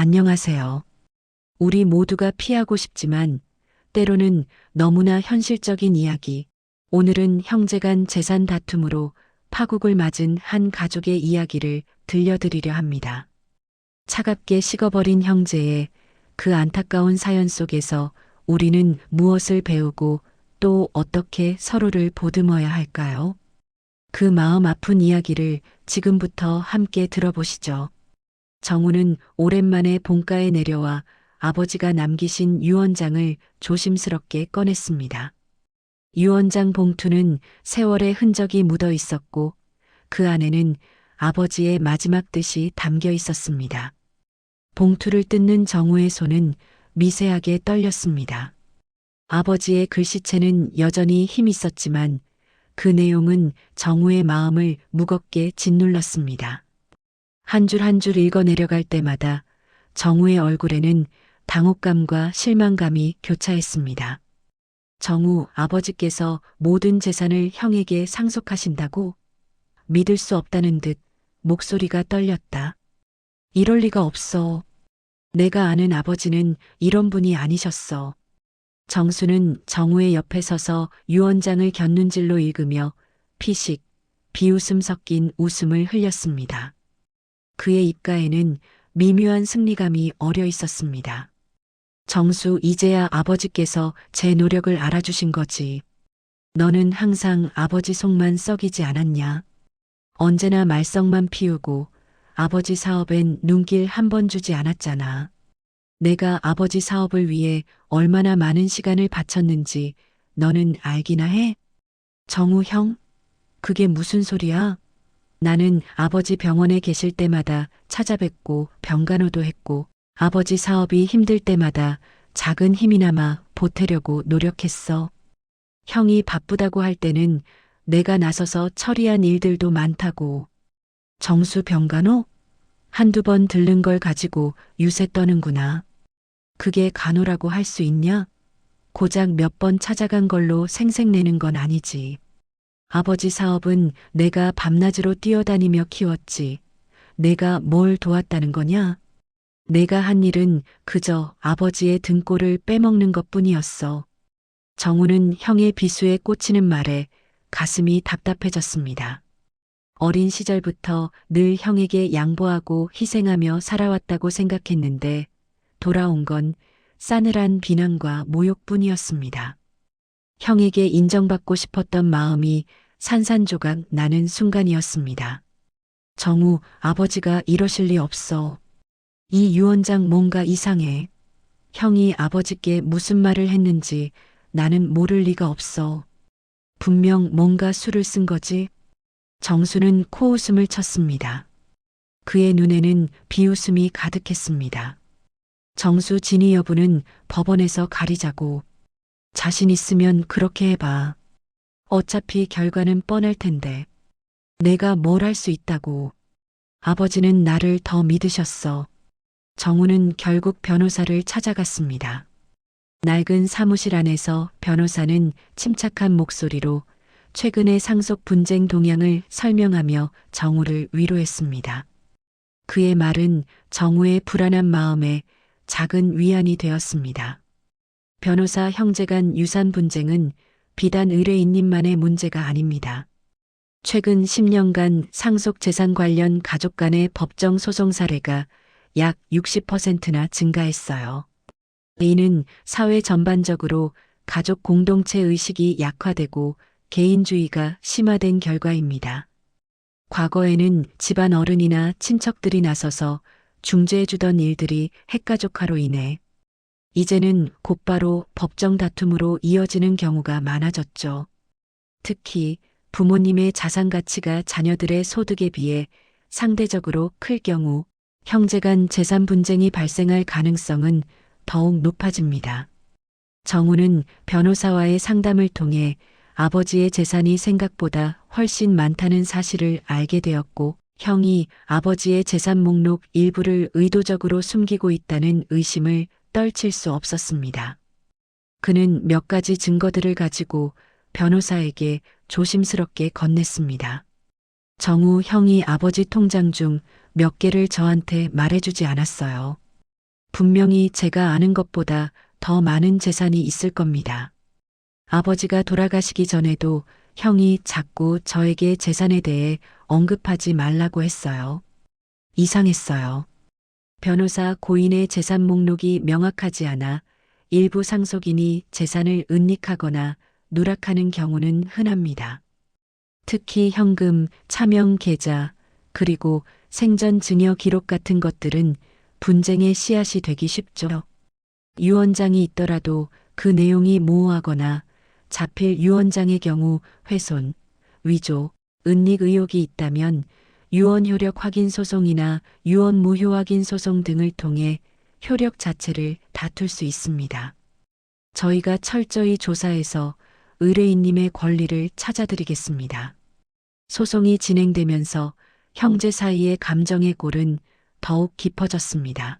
안녕하세요. 우리 모두가 피하고 싶지만 때로는 너무나 현실적인 이야기. 오늘은 형제간 재산 다툼으로 파국을 맞은 한 가족의 이야기를 들려드리려 합니다. 차갑게 식어버린 형제의 그 안타까운 사연 속에서 우리는 무엇을 배우고 또 어떻게 서로를 보듬어야 할까요? 그 마음 아픈 이야기를 지금부터 함께 들어보시죠. 정우는 오랜만에 본가에 내려와 아버지가 남기신 유언장을 조심스럽게 꺼냈습니다. 유언장 봉투는 세월의 흔적이 묻어 있었고 그 안에는 아버지의 마지막 뜻이 담겨 있었습니다. 봉투를 뜯는 정우의 손은 미세하게 떨렸습니다. 아버지의 글씨체는 여전히 힘 있었지만 그 내용은 정우의 마음을 무겁게 짓눌렀습니다. 한 줄 한 줄 읽어 내려갈 때마다 정우의 얼굴에는 당혹감과 실망감이 교차했습니다. 정우, 아버지께서 모든 재산을 형에게 상속하신다고? 믿을 수 없다는 듯 목소리가 떨렸다. 이럴 리가 없어. 내가 아는 아버지는 이런 분이 아니셨어. 정수는 정우의 옆에 서서 유언장을 곁눈질로 읽으며 피식, 비웃음 섞인 웃음을 흘렸습니다. 그의 입가에는 미묘한 승리감이 어려 있었습니다. 정수, 이제야 아버지께서 제 노력을 알아주신 거지. 너는 항상 아버지 속만 썩이지 않았냐? 언제나 말썽만 피우고 아버지 사업엔 눈길 한 번 주지 않았잖아. 내가 아버지 사업을 위해 얼마나 많은 시간을 바쳤는지 너는 알기나 해? 정우 형? 그게 무슨 소리야? 나는 아버지 병원에 계실 때마다 찾아뵙고 병간호도 했고 아버지 사업이 힘들 때마다 작은 힘이나마 보태려고 노력했어. 형이 바쁘다고 할 때는 내가 나서서 처리한 일들도 많다고. 정수 병간호? 한두 번 들른 걸 가지고 유세 떠는구나. 그게 간호라고 할 수 있냐? 고작 몇 번 찾아간 걸로 생색내는 건 아니지. 아버지 사업은 내가 밤낮으로 뛰어다니며 키웠지. 내가 뭘 도왔다는 거냐? 내가 한 일은 그저 아버지의 등골을 빼먹는 것뿐이었어. 정우는 형의 비수에 꽂히는 말에 가슴이 답답해졌습니다. 어린 시절부터 늘 형에게 양보하고 희생하며 살아왔다고 생각했는데 돌아온 건 싸늘한 비난과 모욕뿐이었습니다. 형에게 인정받고 싶었던 마음이 산산조각 나는 순간이었습니다. 정우, 아버지가 이러실 리 없어. 이 유언장 뭔가 이상해. 형이 아버지께 무슨 말을 했는지 나는 모를 리가 없어. 분명 뭔가 수를 쓴 거지. 정수는 코웃음을 쳤습니다. 그의 눈에는 비웃음이 가득했습니다. 정수 진위 여부는 법원에서 가리자고. 자신 있으면 그렇게 해봐. 어차피 결과는 뻔할 텐데. 내가 뭘 할 수 있다고. 아버지는 나를 더 믿으셨어. 정우는 결국 변호사를 찾아갔습니다. 낡은 사무실 안에서 변호사는 침착한 목소리로 최근의 상속 분쟁 동향을 설명하며 정우를 위로했습니다. 그의 말은 정우의 불안한 마음에 작은 위안이 되었습니다. 변호사 형제간 유산 분쟁은 비단 의뢰인님만의 문제가 아닙니다. 최근 10년간 상속 재산 관련 가족 간의 법정 소송 사례가 약 60%나 증가했어요. 이는 사회 전반적으로 가족 공동체 의식이 약화되고 개인주의가 심화된 결과입니다. 과거에는 집안 어른이나 친척들이 나서서 중재해주던 일들이 핵가족화로 인해 이제는 곧바로 법정 다툼으로 이어지는 경우가 많아졌죠. 특히 부모님의 자산 가치가 자녀들의 소득에 비해 상대적으로 클 경우 형제간 재산 분쟁이 발생할 가능성은 더욱 높아집니다. 정우는 변호사와의 상담을 통해 아버지의 재산이 생각보다 훨씬 많다는 사실을 알게 되었고 형이 아버지의 재산 목록 일부를 의도적으로 숨기고 있다는 의심을 떨칠 수 없었습니다. 그는 몇 가지 증거들을 가지고 변호사에게 조심스럽게 건넸습니다. 정우 형이 아버지 통장 중 몇 개를 저한테 말해주지 않았어요. 분명히 제가 아는 것보다 더 많은 재산이 있을 겁니다. 아버지가 돌아가시기 전에도 형이 자꾸 저에게 재산에 대해 언급하지 말라고 했어요. 이상했어요. 변호사 고인의 재산 목록이 명확하지 않아 일부 상속인이 재산을 은닉하거나 누락하는 경우는 흔합니다. 특히 현금, 차명 계좌, 그리고 생전 증여 기록 같은 것들은 분쟁의 씨앗이 되기 쉽죠. 유언장이 있더라도 그 내용이 모호하거나 자필 유언장의 경우 훼손, 위조, 은닉 의혹이 있다면 유언 효력 확인 소송이나 유언 무효 확인 소송 등을 통해 효력 자체를 다툴 수 있습니다. 저희가 철저히 조사해서 의뢰인님의 권리를 찾아드리겠습니다. 소송이 진행되면서 형제 사이의 감정의 골은 더욱 깊어졌습니다.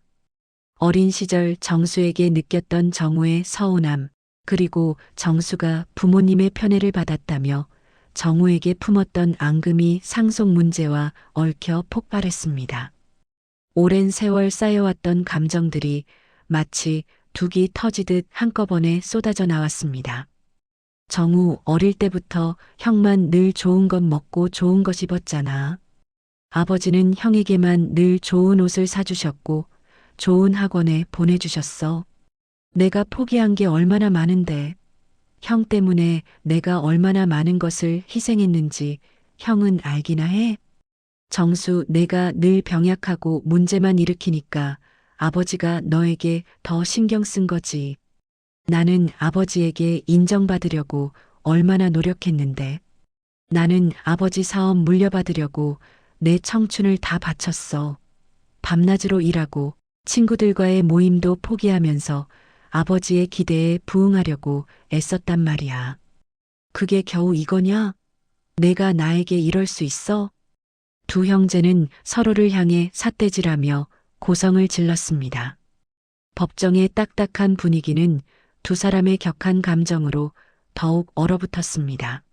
어린 시절 정수에게 느꼈던 정우의 서운함, 그리고 정수가 부모님의 편애를 받았다며 정우에게 품었던 앙금이 상속 문제와 얽혀 폭발했습니다. 오랜 세월 쌓여왔던 감정들이 마치 둑이 터지듯 한꺼번에 쏟아져 나왔습니다. 정우 어릴 때부터 형만 늘 좋은 것 먹고 좋은 것 입었잖아. 아버지는 형에게만 늘 좋은 옷을 사주셨고 좋은 학원에 보내주셨어. 내가 포기한 게 얼마나 많은데 형 때문에 내가 얼마나 많은 것을 희생했는지 형은 알기나 해? 정수, 내가 늘 병약하고 문제만 일으키니까 아버지가 너에게 더 신경 쓴 거지. 나는 아버지에게 인정받으려고 얼마나 노력했는데. 나는 아버지 사업 물려받으려고 내 청춘을 다 바쳤어. 밤낮으로 일하고 친구들과의 모임도 포기하면서 아버지의 기대에 부응하려고 애썼단 말이야. 그게 겨우 이거냐? 내가 나에게 이럴 수 있어? 두 형제는 서로를 향해 삿대질하며 고성을 질렀습니다. 법정의 딱딱한 분위기는 두 사람의 격한 감정으로 더욱 얼어붙었습니다.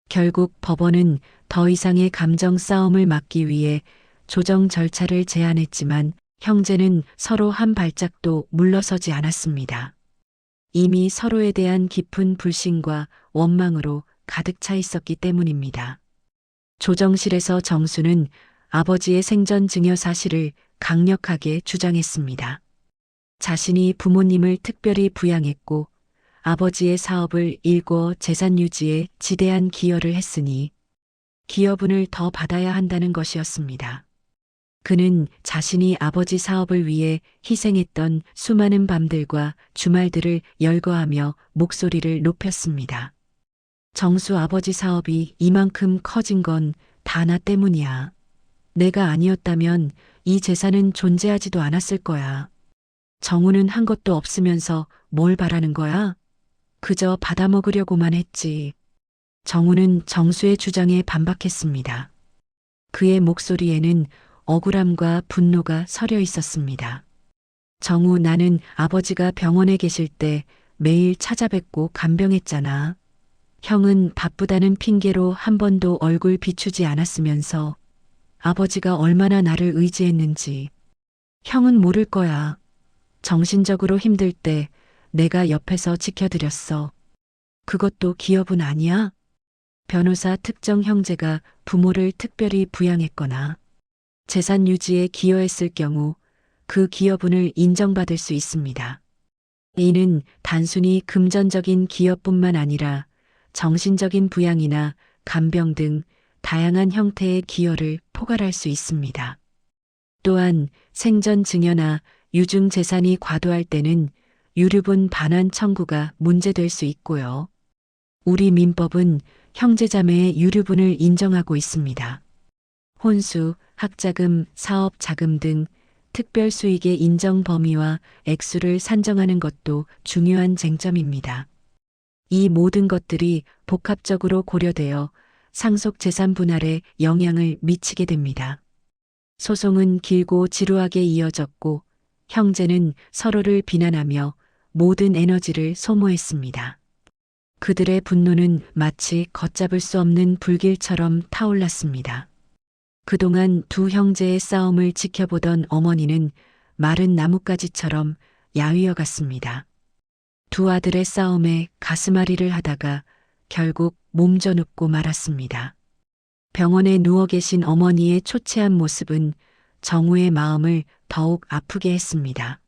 결국 법원은 더 이상의 감정 싸움을 막기 위해 조정 절차를 제안했지만 형제는 서로 한 발짝도 물러서지 않았습니다. 이미 서로에 대한 깊은 불신과 원망으로 가득 차 있었기 때문입니다. 조정실에서 정수는 아버지의 생전 증여 사실을 강력하게 주장했습니다. 자신이 부모님을 특별히 부양했고 아버지의 사업을 일궈 재산 유지에 지대한 기여를 했으니 기여분을 더 받아야 한다는 것이었습니다. 그는 자신이 아버지 사업을 위해 희생했던 수많은 밤들과 주말들을 열거하며 목소리를 높였습니다. 정수 아버지 사업이 이만큼 커진 건 다 나 때문이야. 내가 아니었다면 이 재산은 존재하지도 않았을 거야. 정우는 한 것도 없으면서 뭘 바라는 거야? 그저 받아먹으려고만 했지. 정우는 정수의 주장에 반박했습니다. 그의 목소리에는 억울함과 분노가 서려 있었습니다. 정우, 나는 아버지가 병원에 계실 때 매일 찾아뵙고 간병했잖아. 형은 바쁘다는 핑계로 한 번도 얼굴 비추지 않았으면서 아버지가 얼마나 나를 의지했는지 형은 모를 거야. 정신적으로 힘들 때 내가 옆에서 지켜드렸어. 그것도 기여분 아니야? 변호사, 특정 형제가 부모를 특별히 부양했거나 재산 유지에 기여했을 경우 그 기여분을 인정받을 수 있습니다. 이는 단순히 금전적인 기여뿐만 아니라 정신적인 부양이나 간병 등 다양한 형태의 기여를 포괄할 수 있습니다. 또한 생전 증여나 유증 재산이 과도할 때는 유류분 반환 청구가 문제될 수 있고요. 우리 민법은 형제자매의 유류분을 인정하고 있습니다. 혼수, 학자금, 사업자금 등 특별 수익의 인정 범위와 액수를 산정하는 것도 중요한 쟁점입니다. 이 모든 것들이 복합적으로 고려되어 상속 재산 분할에 영향을 미치게 됩니다. 소송은 길고 지루하게 이어졌고 형제는 서로를 비난하며 모든 에너지를 소모했습니다. 그들의 분노는 마치 걷잡을 수 없는 불길처럼 타올랐습니다. 그동안 두 형제의 싸움을 지켜보던 어머니는 마른 나뭇가지처럼 야위어 갔습니다. 두 아들의 싸움에 가슴앓이를 하다가 결국 몸져 눕고 말았습니다. 병원에 누워 계신 어머니의 초췌한 모습은 정우의 마음을 더욱 아프게 했습니다.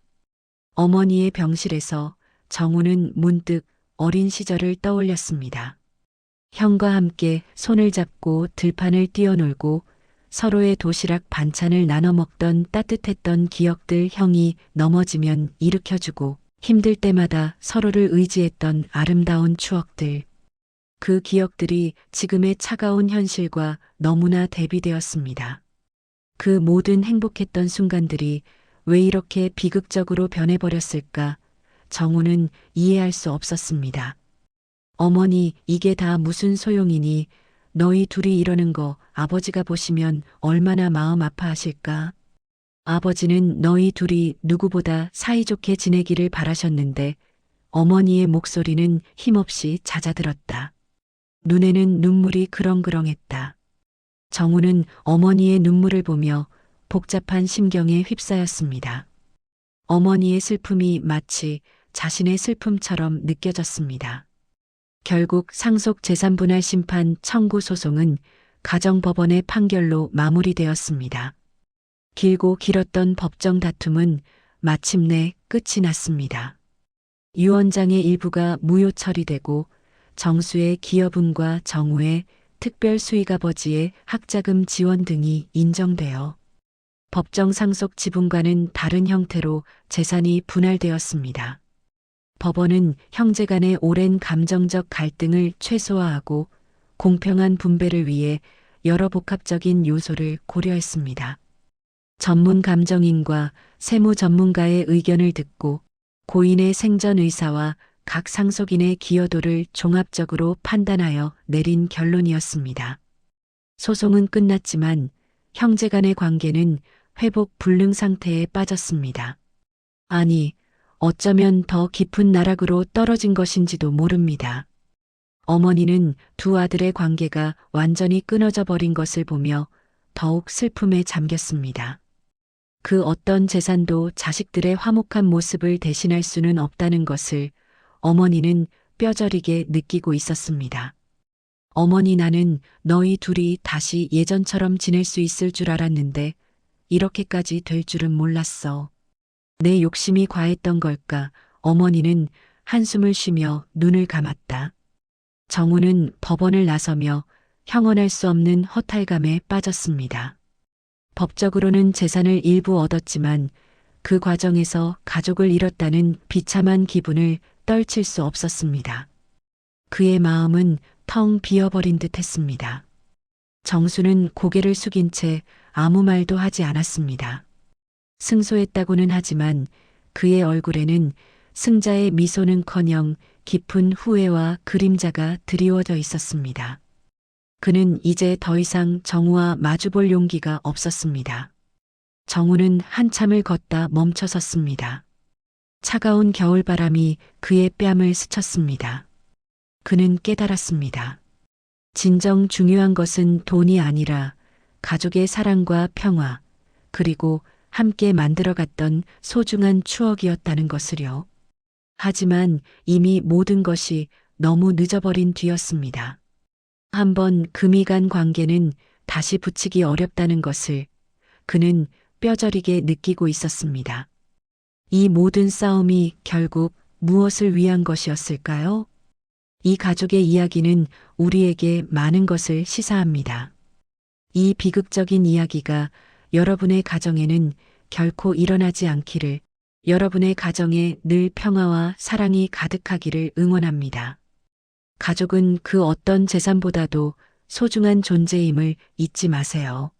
어머니의 병실에서 정우는 문득 어린 시절을 떠올렸습니다. 형과 함께 손을 잡고 들판을 뛰어놀고 서로의 도시락 반찬을 나눠 먹던 따뜻했던 기억들, 형이 넘어지면 일으켜주고 힘들 때마다 서로를 의지했던 아름다운 추억들. 그 기억들이 지금의 차가운 현실과 너무나 대비되었습니다. 그 모든 행복했던 순간들이 왜 이렇게 비극적으로 변해버렸을까? 정우는 이해할 수 없었습니다. 어머니, 이게 다 무슨 소용이니? 너희 둘이 이러는 거 아버지가 보시면 얼마나 마음 아파하실까? 아버지는 너희 둘이 누구보다 사이좋게 지내기를 바라셨는데 어머니의 목소리는 힘없이 잦아들었다. 눈에는 눈물이 그렁그렁했다. 정우는 어머니의 눈물을 보며 복잡한 심경에 휩싸였습니다. 어머니의 슬픔이 마치 자신의 슬픔처럼 느껴졌습니다. 결국 상속재산분할 심판 청구 소송은 가정법원의 판결로 마무리되었습니다. 길고 길었던 법정 다툼은 마침내 끝이 났습니다. 유언장의 일부가 무효 처리되고 정수의 기여분과 정우의 특별 수익아버지의 학자금 지원 등이 인정되어 법정 상속 지분과는 다른 형태로 재산이 분할되었습니다. 법원은 형제 간의 오랜 감정적 갈등을 최소화하고 공평한 분배를 위해 여러 복합적인 요소를 고려했습니다. 전문 감정인과 세무 전문가의 의견을 듣고 고인의 생전 의사와 각 상속인의 기여도를 종합적으로 판단하여 내린 결론이었습니다. 소송은 끝났지만 형제 간의 관계는 회복 불능 상태에 빠졌습니다. 아니, 어쩌면 더 깊은 나락으로 떨어진 것인지도 모릅니다. 어머니는 두 아들의 관계가 완전히 끊어져 버린 것을 보며 더욱 슬픔에 잠겼습니다. 그 어떤 재산도 자식들의 화목한 모습을 대신할 수는 없다는 것을 어머니는 뼈저리게 느끼고 있었습니다. 어머니, 나는 너희 둘이 다시 예전처럼 지낼 수 있을 줄 알았는데 이렇게까지 될 줄은 몰랐어. 내 욕심이 과했던 걸까? 어머니는 한숨을 쉬며 눈을 감았다. 정우는 법원을 나서며 형언할 수 없는 허탈감에 빠졌습니다. 법적으로는 재산을 일부 얻었지만 그 과정에서 가족을 잃었다는 비참한 기분을 떨칠 수 없었습니다. 그의 마음은 텅 비어버린 듯 했습니다. 정수는 고개를 숙인 채 아무 말도 하지 않았습니다. 승소했다고는 하지만 그의 얼굴에는 승자의 미소는커녕 깊은 후회와 그림자가 드리워져 있었습니다. 그는 이제 더 이상 정우와 마주볼 용기가 없었습니다. 정우는 한참을 걷다 멈춰섰습니다. 차가운 겨울바람이 그의 뺨을 스쳤습니다. 그는 깨달았습니다. 진정 중요한 것은 돈이 아니라 가족의 사랑과 평화, 그리고 함께 만들어갔던 소중한 추억이었다는 것을요. 하지만 이미 모든 것이 너무 늦어버린 뒤였습니다. 한번 금이 간 관계는 다시 붙이기 어렵다는 것을 그는 뼈저리게 느끼고 있었습니다. 이 모든 싸움이 결국 무엇을 위한 것이었을까요? 이 가족의 이야기는 우리에게 많은 것을 시사합니다. 이 비극적인 이야기가 여러분의 가정에는 결코 일어나지 않기를, 여러분의 가정에 늘 평화와 사랑이 가득하기를 응원합니다. 가족은 그 어떤 재산보다도 소중한 존재임을 잊지 마세요.